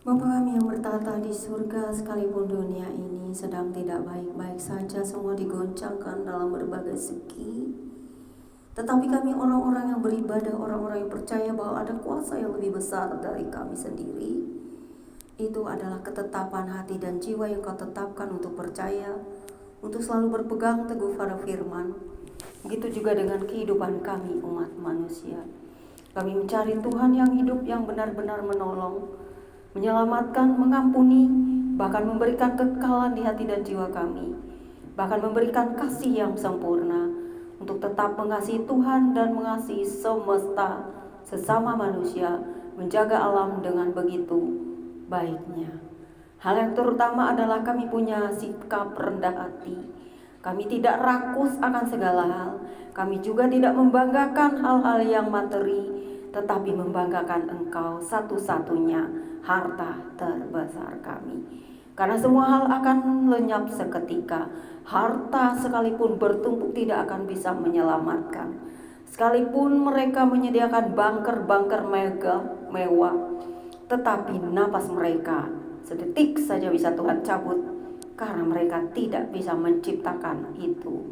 Bapa kami yang bertata di surga, sekalipun dunia ini sedang tidak baik-baik saja, semua digoncangkan dalam berbagai segi. Tetapi kami orang-orang yang beribadah, orang-orang yang percaya bahwa ada kuasa yang lebih besar dari kami sendiri. Itu adalah ketetapan hati dan jiwa yang kau tetapkan untuk percaya, untuk selalu berpegang teguh pada firman. Begitu juga dengan kehidupan kami umat manusia. Kami mencari Tuhan yang hidup, yang benar-benar menolong, menyelamatkan, mengampuni, bahkan memberikan kekekalan di hati dan jiwa kami, bahkan memberikan kasih yang sempurna untuk tetap mengasihi Tuhan dan mengasihi semesta, sesama manusia, menjaga alam dengan begitu baiknya. Hal yang terutama adalah kami punya sikap rendah hati. Kami tidak rakus akan segala hal. Kami juga tidak membanggakan hal-hal yang materi, tetapi membanggakan Engkau, satu-satunya harta terbesar kami. Karena semua hal akan lenyap seketika. Harta sekalipun bertumpuk tidak akan bisa menyelamatkan. Sekalipun mereka menyediakan bunker-bunker mewah, tetapi napas mereka sedetik saja bisa Tuhan cabut, karena mereka tidak bisa menciptakan itu.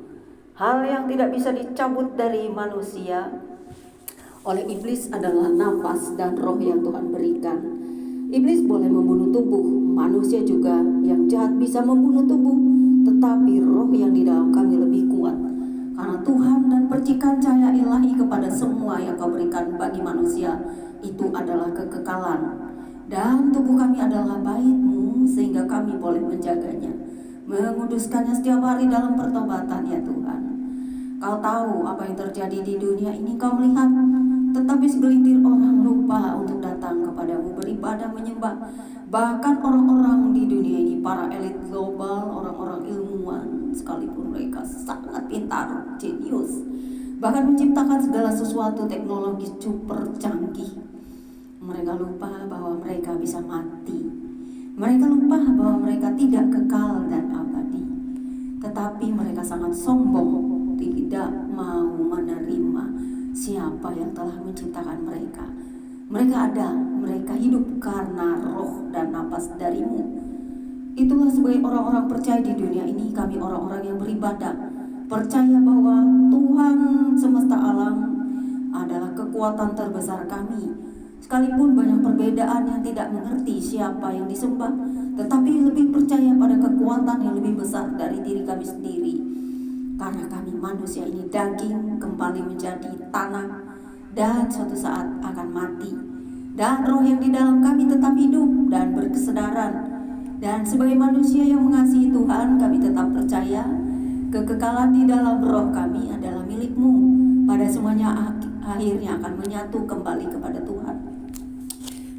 Hal yang tidak bisa dicabut dari manusia oleh iblis adalah nafas dan roh yang Tuhan berikan. Iblis boleh membunuh tubuh, manusia juga yang jahat bisa membunuh tubuh, tetapi roh yang di dalam kami lebih kuat. Karena Tuhan dan percikan cahaya ilahi kepada semua yang Kau berikan bagi manusia, itu adalah kekekalan. Dan tubuh kami adalah bait-Mu, sehingga kami boleh menjaganya, menguduskannya setiap hari dalam pertobatan, ya Tuhan. Kau tahu apa yang terjadi di dunia ini, Kau melihat, tetapi segelintir orang lupa untuk datang kepadamu, beribadah, menyembah. Bahkan orang-orang di dunia ini, para elit global, orang-orang ilmuwan, sekalipun mereka sangat pintar, jenius, bahkan menciptakan segala sesuatu teknologi super canggih, mereka lupa bahwa mereka bisa mati. Mereka lupa bahwa mereka tidak kekal dan abadi. Tetapi mereka sangat sombong, tidak mau menerima siapa yang telah menciptakan mereka. Mereka ada, mereka hidup karena roh dan napas dari-Mu. Itulah sebagai orang-orang percaya di dunia ini, kami orang-orang yang beribadah, percaya bahwa Tuhan semesta alam adalah kekuatan terbesar kami. Sekalipun banyak perbedaan yang tidak mengerti siapa yang disembah, tetapi lebih percaya pada kekuatan yang lebih besar dari diri kami sendiri. Karena kami manusia ini daging kembali menjadi tanah, dan suatu saat akan mati. Dan roh yang di dalam kami tetap hidup dan berkesedaran. Dan sebagai manusia yang mengasihi Tuhan, kami tetap percaya kekekalan di dalam roh kami adalah milik-Mu. Pada semuanya akhirnya akan menyatu kembali kepada Tuhan.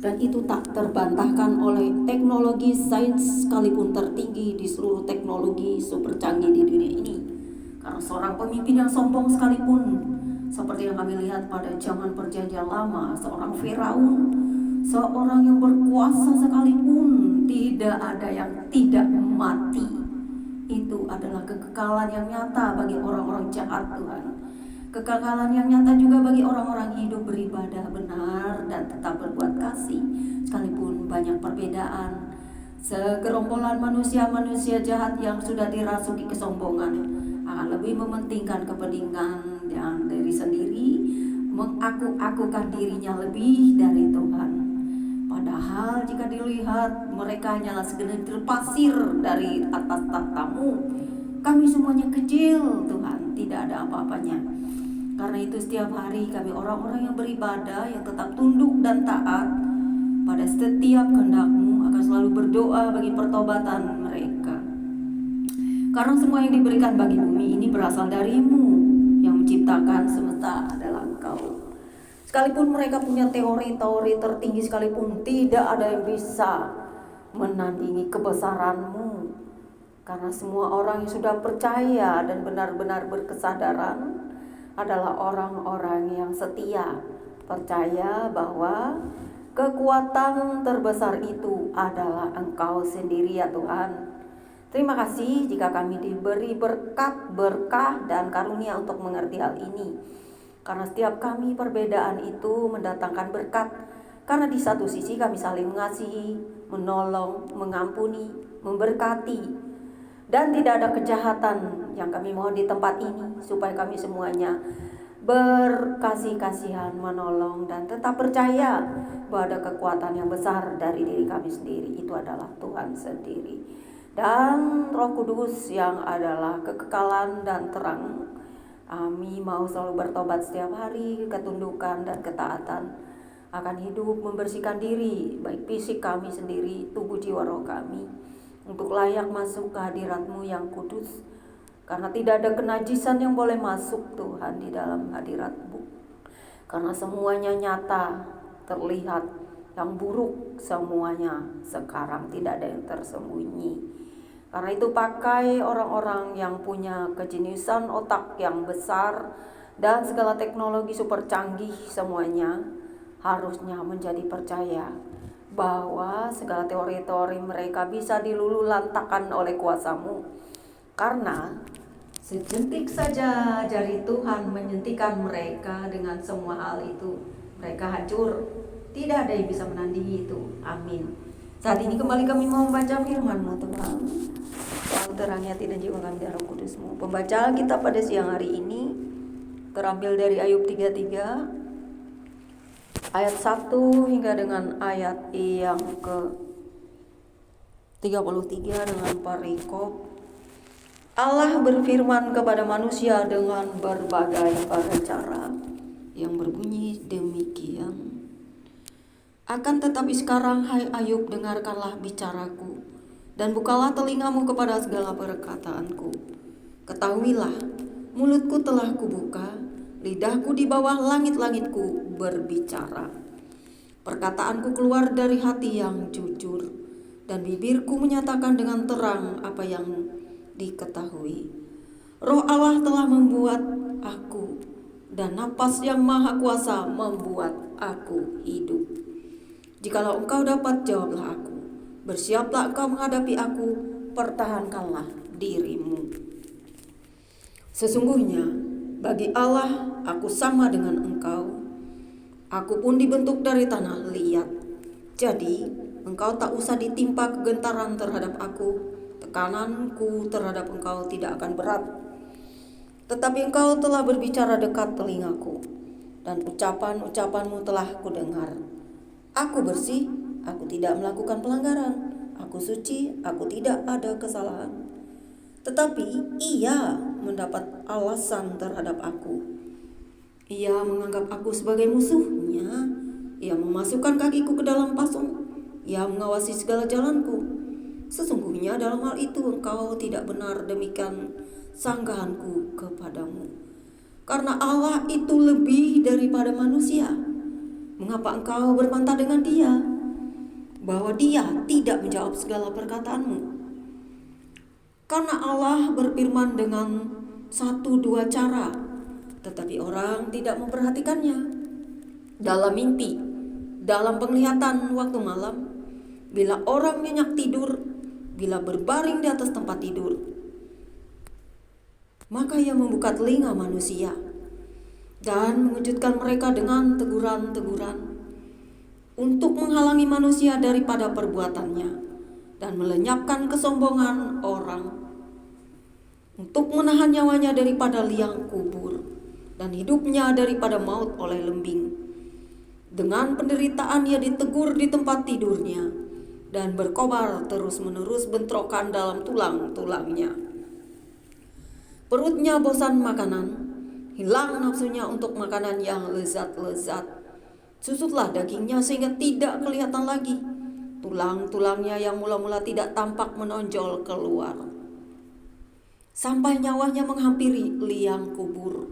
Dan itu tak terbantahkan oleh teknologi sains sekalipun tertinggi di seluruh teknologi super canggih di dunia ini. Karena seorang pemimpin yang sombong sekalipun, seperti yang kami lihat pada zaman perjanjian lama, seorang Firaun, seorang yang berkuasa sekalipun, tidak ada yang tidak mati. Itu adalah kekekalan yang nyata bagi orang-orang jahat, Tuhan. Kekekalan yang nyata juga bagi orang-orang hidup beribadah benar dan tetap berbuat kasih, sekalipun banyak perbedaan. Segerombolan manusia-manusia jahat yang sudah dirasuki kesombongan akan lebih mementingkan kepentingan yang diri sendiri, mengaku-akukan dirinya lebih dari Tuhan. Padahal jika dilihat, mereka hanyalah segelintir pasir dari atas tahta-Mu. Kami semuanya kecil, Tuhan, tidak ada apa-apanya. Karena itu setiap hari kami orang-orang yang beribadah, yang tetap tunduk dan taat pada setiap kehendak-Mu, akan selalu berdoa bagi pertobatan mereka. Karena semua yang diberikan bagi bumi ini berasal dari-Mu, yang menciptakan semesta adalah Engkau. Sekalipun mereka punya teori-teori tertinggi sekalipun, tidak ada yang bisa menandingi kebesaran-Mu. Karena semua orang yang sudah percaya dan benar-benar berkesadaran adalah orang-orang yang setia, percaya bahwa kekuatan terbesar itu adalah Engkau sendiri, ya Tuhan. Terima kasih jika kami diberi berkat, berkah, dan karunia untuk mengerti hal ini. Karena setiap kami perbedaan itu mendatangkan berkat. Karena di satu sisi kami saling mengasihi, menolong, mengampuni, memberkati, dan tidak ada kejahatan yang kami mohon di tempat ini, supaya kami semuanya berkasih-kasihan, menolong, dan tetap percaya bahwa ada kekuatan yang besar dari diri kami sendiri, itu adalah Tuhan sendiri, dan Roh Kudus yang adalah kekekalan dan terang. Kami mau selalu bertobat setiap hari, ketundukan dan ketaatan akan hidup, membersihkan diri, baik fisik kami sendiri, tubuh, jiwa, roh kami, untuk layak masuk ke hadirat-Mu yang kudus. Karena tidak ada kenajisan yang boleh masuk Tuhan di dalam hadirat-Mu, karena semuanya nyata, terlihat, yang buruk semuanya sekarang, tidak ada yang tersembunyi. Karena itu pakai orang-orang yang punya kejeniusan otak yang besar dan segala teknologi super canggih, semuanya harusnya menjadi percaya bahwa segala teori-teori mereka bisa dilululantakkan oleh kuasa-Mu. Karena sejentik saja jari Tuhan menyentikkan mereka dengan semua hal itu, mereka hancur. Tidak ada yang bisa menandingi itu. Amin. Saat ini kembali kami mau membaca firman-Mu Tuhan. Selalu terang hati dan jiwa kami dalam Roh Kudus-Mu. Pembacaan kita pada siang hari ini terambil dari Ayub 33 ayat 1 hingga dengan ayat yang ke 33 dengan parikop. Allah berfirman kepada manusia dengan berbagai cara yang berbunyi demikian. Akan tetapi sekarang, hai Ayub, dengarkanlah bicaraku, dan bukalah telingamu kepada segala perkataanku. Ketahuilah, mulutku telah kubuka, lidahku di bawah langit-langitku berbicara. Perkataanku keluar dari hati yang jujur, dan bibirku menyatakan dengan terang apa yang diketahui. Roh Allah telah membuat aku, dan napas yang maha kuasa membuat aku hidup. Jikalau engkau dapat, jawablah aku. Bersiaplah engkau menghadapi aku, pertahankanlah dirimu. Sesungguhnya bagi Allah aku sama dengan engkau. Aku pun dibentuk dari tanah liat. Jadi engkau tak usah ditimpa kegentaran terhadap aku. Tekananku terhadap engkau tidak akan berat. Tetapi engkau telah berbicara dekat telingaku, dan ucapan-ucapanmu telah kudengar. Aku bersih, aku tidak melakukan pelanggaran. Aku suci, aku tidak ada kesalahan. Tetapi ia mendapat alasan terhadap aku. Ia menganggap aku sebagai musuhnya. Ia memasukkan kakiku ke dalam pasung. Ia mengawasi segala jalanku. Sesungguhnya dalam hal itu engkau tidak benar, demikian sanggahanku kepadamu. Karena Allah itu lebih daripada manusia, mengapa engkau berbantah dengan Dia, bahwa Dia tidak menjawab segala perkataanmu? Karena Allah berfirman dengan 1-2 cara, tetapi orang tidak memperhatikannya. Dalam mimpi, dalam penglihatan waktu malam, bila orang nyenyak tidur, bila berbaring di atas tempat tidur, maka Ia membuka telinga manusia dan mengejutkan mereka dengan teguran-teguran, untuk menghalangi manusia daripada perbuatannya dan melenyapkan kesombongan orang, untuk menahan nyawanya daripada liang kubur dan hidupnya daripada maut oleh lembing. Dengan penderitaan ia ditegur di tempat tidurnya, dan berkobar terus-menerus bentrokan dalam tulang-tulangnya. Perutnya bosan makanan, hilang nafsunya untuk makanan yang lezat-lezat. Susutlah dagingnya sehingga tidak kelihatan lagi. Tulang-tulangnya yang mula-mula tidak tampak menonjol keluar. Sampai nyawanya menghampiri liang kubur,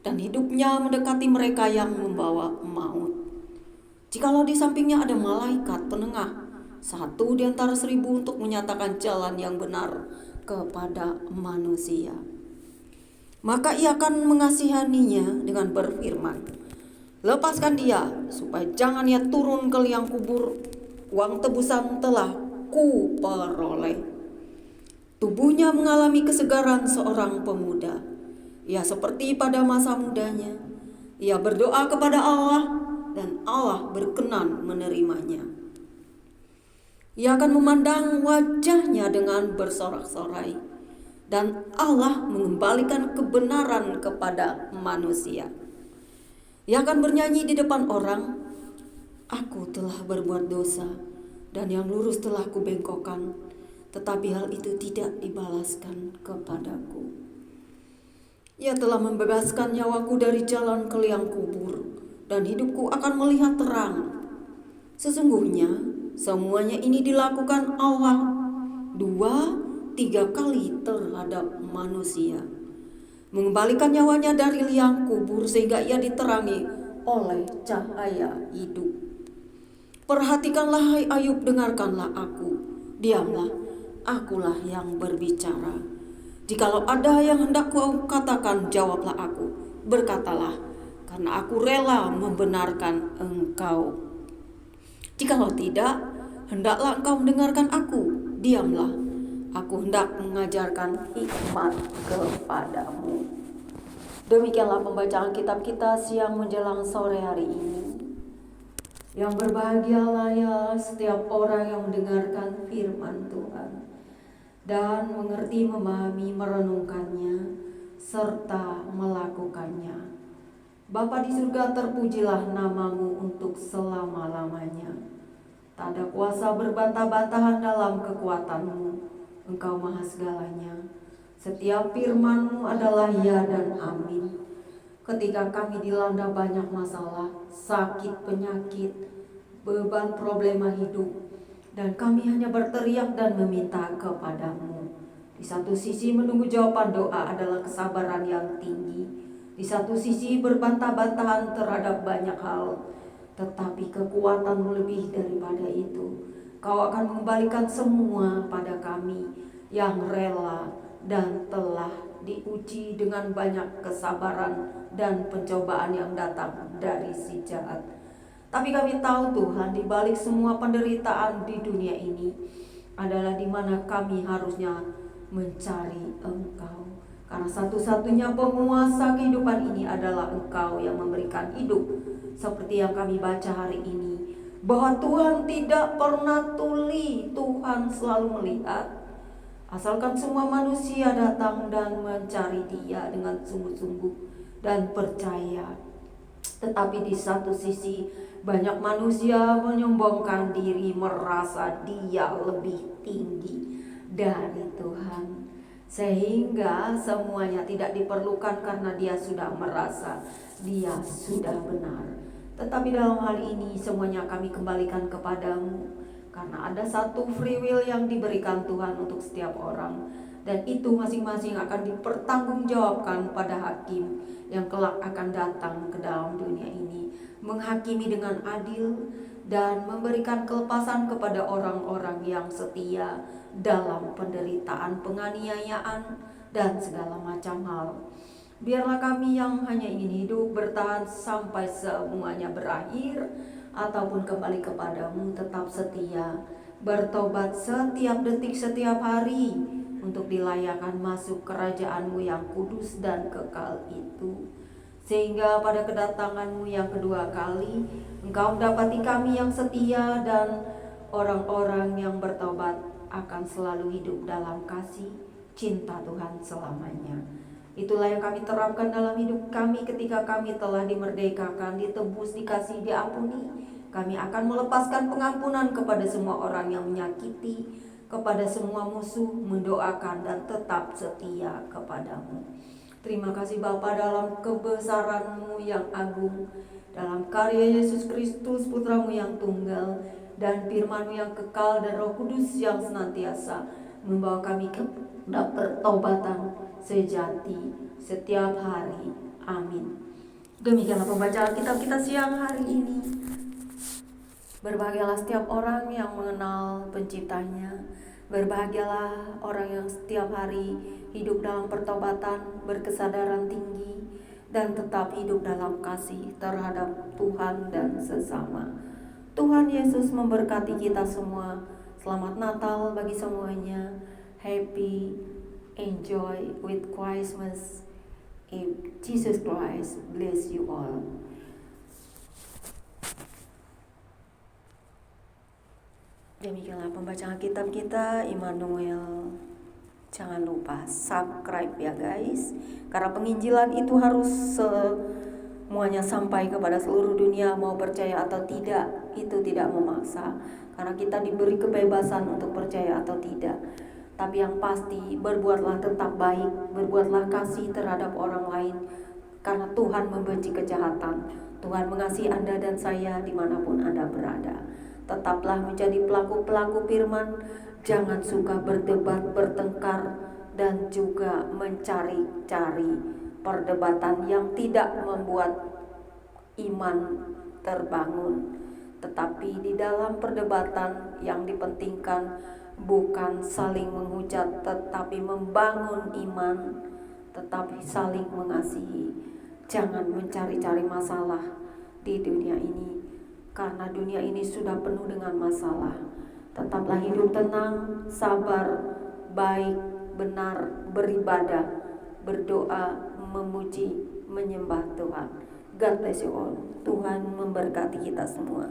dan hidupnya mendekati mereka yang membawa maut. Jikalau di sampingnya ada malaikat penengah, 1 di antara 1000 untuk menyatakan jalan yang benar kepada manusia, maka ia akan mengasihaninya dengan berfirman, lepaskan dia, supaya jangan ia turun ke liang kubur. Uang tebusan telah kuperoleh. Tubuhnya mengalami kesegaran seorang pemuda. Ia seperti pada masa mudanya. Ia berdoa kepada Allah, dan Allah berkenan menerimanya. Ia akan memandang wajahnya dengan bersorak-sorai, dan Allah mengembalikan kebenaran kepada manusia. Ia akan bernyanyi di depan orang, aku telah berbuat dosa, dan yang lurus telah kubengkokkan, tetapi hal itu tidak dibalaskan kepadaku. Ia telah membebaskan nyawaku dari jalan ke liang kubur, dan hidupku akan melihat terang. Sesungguhnya semuanya ini dilakukan Allah 2-3 kali terhadap manusia, mengembalikan nyawanya dari liang kubur sehingga ia diterangi oleh cahaya hidup. Perhatikanlah hai Ayub, dengarkanlah aku, diamlah, akulah yang berbicara. Jikalau ada yang hendak kau katakan, jawablah aku, berkatalah, karena aku rela membenarkan engkau. Jikalau tidak, hendaklah engkau mendengarkan aku, diamlah, aku hendak mengajarkan hikmat kepadamu. Demikianlah pembacaan kitab kita siang menjelang sore hari ini. Yang berbahagialah ya setiap orang yang mendengarkan firman Tuhan dan mengerti, memahami, merenungkannya, serta melakukannya. Bapa di surga, terpujilah namamu untuk selama-lamanya. Tak ada kuasa berbantah-bantahan dalam kekuatanmu. Engkau maha segalanya. Setiap firman-Mu adalah ya dan amin. Ketika kami dilanda banyak masalah, sakit, penyakit, beban, problema hidup, dan kami hanya berteriak dan meminta kepadamu. Di satu sisi menunggu jawaban doa adalah kesabaran yang tinggi. Di satu sisi berbantah-bantahan terhadap banyak hal, tetapi kekuatanmu lebih daripada itu. Kau akan mengembalikan semua pada kami yang rela dan telah diuji dengan banyak kesabaran dan pencobaan yang datang dari si jahat. Tapi kami tahu Tuhan, di balik semua penderitaan di dunia ini adalah di mana kami harusnya mencari Engkau. Karena satu-satunya penguasa kehidupan ini adalah Engkau yang memberikan hidup. Seperti yang kami baca hari ini, bahwa Tuhan tidak pernah tuli, Tuhan selalu melihat. Asalkan semua manusia datang dan mencari Dia dengan sungguh-sungguh dan percaya. Tetapi di satu sisi banyak manusia menyombongkan diri, merasa dia lebih tinggi dari Tuhan, sehingga semuanya tidak diperlukan karena dia sudah merasa dia sudah benar. Tetapi dalam hal ini semuanya kami kembalikan kepadamu, karena ada satu free will yang diberikan Tuhan untuk setiap orang, dan itu masing-masing akan dipertanggungjawabkan pada hakim yang kelak akan datang ke dalam dunia ini, menghakimi dengan adil dan memberikan kelepasan kepada orang-orang yang setia dalam penderitaan, penganiayaan, dan segala macam hal. Biarlah kami yang hanya ingin hidup bertahan sampai semuanya berakhir ataupun kembali kepadamu tetap setia, bertobat setiap detik, setiap hari, untuk dilayakkan masuk kerajaan-Mu yang kudus dan kekal itu. Sehingga pada kedatangan-Mu yang kedua kali, Engkau mendapati kami yang setia dan orang-orang yang bertobat akan selalu hidup dalam kasih cinta Tuhan selamanya. Itulah yang kami terapkan dalam hidup kami ketika kami telah dimerdekakan, ditebus, dikasih, diampuni. Kami akan melepaskan pengampunan kepada semua orang yang menyakiti, kepada semua musuh, mendoakan dan tetap setia kepadamu. Terima kasih Bapa dalam kebesaran-Mu yang agung, dalam karya Yesus Kristus Putra-Mu yang tunggal, dan firman-Mu yang kekal, dan Roh Kudus yang senantiasa membawa kami ke pertobatan sejati setiap hari. Amin. Demikianlah pembacaan kitab kita siang hari ini. Berbahagialah setiap orang yang mengenal penciptanya. Berbahagialah orang yang setiap hari hidup dalam pertobatan, berkesadaran tinggi, dan tetap hidup dalam kasih terhadap Tuhan dan sesama. Tuhan Yesus memberkati kita semua. Selamat Natal bagi semuanya. Happy, enjoy with Christmas. If Jesus Christ bless you all. Demikianlah pembacaan kitab kita, Immanuel. Jangan lupa subscribe ya guys, karena penginjilan itu harus semuanya sampai kepada seluruh dunia, mau percaya atau tidak. Itu tidak memaksa, karena kita diberi kebebasan untuk percaya atau tidak. Tapi yang pasti, berbuatlah tetap baik, berbuatlah kasih terhadap orang lain, karena Tuhan membenci kejahatan. Tuhan mengasihi Anda dan saya dimanapun Anda berada. Tetaplah menjadi pelaku-pelaku firman. Jangan suka berdebat, bertengkar, dan juga mencari-cari perdebatan yang tidak membuat iman terbangun. Tetapi di dalam perdebatan yang dipentingkan bukan saling menghujat, tetapi membangun iman, tetapi saling mengasihi. Jangan mencari-cari masalah di dunia ini, karena dunia ini sudah penuh dengan masalah. Tetaplah hidup tenang, sabar, baik, benar, beribadah, berdoa, memuji, menyembah Tuhan. God bless you all. Tuhan memberkati kita semua.